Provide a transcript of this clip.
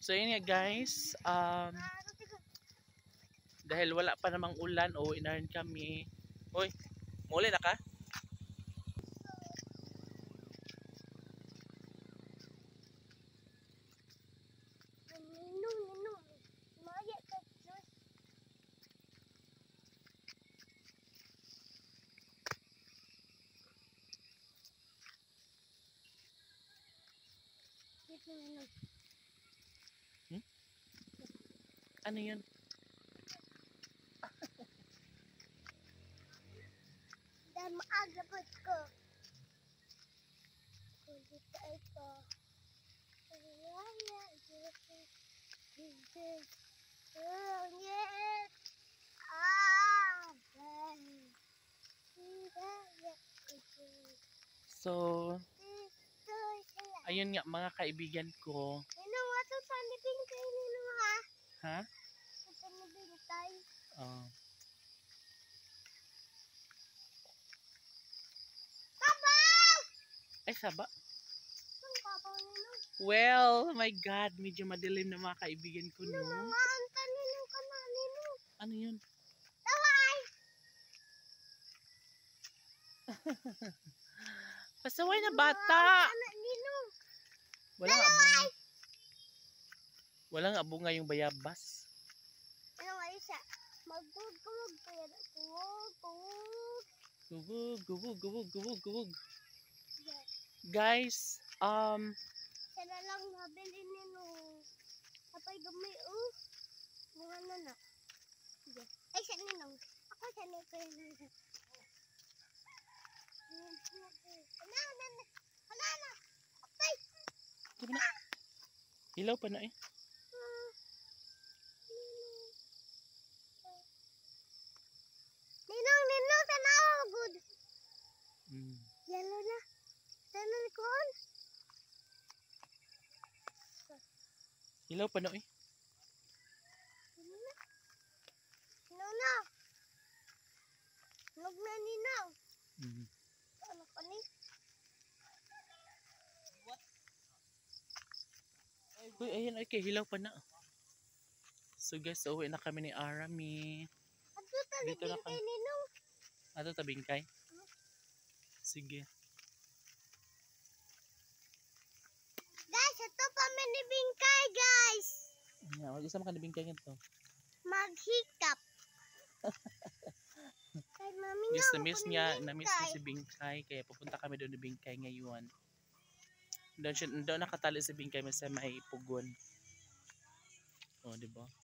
So yun nga guys, dahil wala pa namang ulan, uuwi na rin kami. Hoy, muli na ka? Ano yun? Dan maagapot ko. Kundi tayo ko. So, ayun nga mga kaibigan ko. Ninong, wato sa nibintay ninong ha? Ha? Sa nibintay. Oh. Kabaw! Ay, saba. Ang kabaw ninong. Well, my God, medyo madilim na mga kaibigan ko, no? Nanganganta ninong ka na ninong. Ano yun? Taway! Pasaway na bata! Anak ninong. Walang abunga. Walang abunga yung bayabas. Ano nga isa? Magugulog kaya na. Gugug. Gubog, gubog, gubog, gubog, gubog. Yes. Guys, Siya na lang nabili ninong. Kapay gamay mga nana. Yes. Ay, siya ninong. Ako siya ninong. Halala! Apay! di ba na? Ilaw pa na eh. Ninong, tanaw, good. Mm. Yellow na. Tanaw ko on. Ilaw pa na eh. Ninong na. Nog na ninong. Mm. Ano pa ni? Uy, ayan, okay, hilaw pa na. So guys, uwi na kami ni Arami. Ato tali Dito na kay kami. ninong. Ato tabing kay? Sige. Guys, ito pa ni Bingkay, guys. Ayan, mag-isa mo ka nabing kay ito. Maghikap. Kay mami Yes, nga, na-miss ako niya, ni na-miss niya Bingkay. si Bingkay, kaya pupunta kami doon ni Bingkay ngayon. Doon nakatali si Bingkay sa may pugon. Oh, di ba?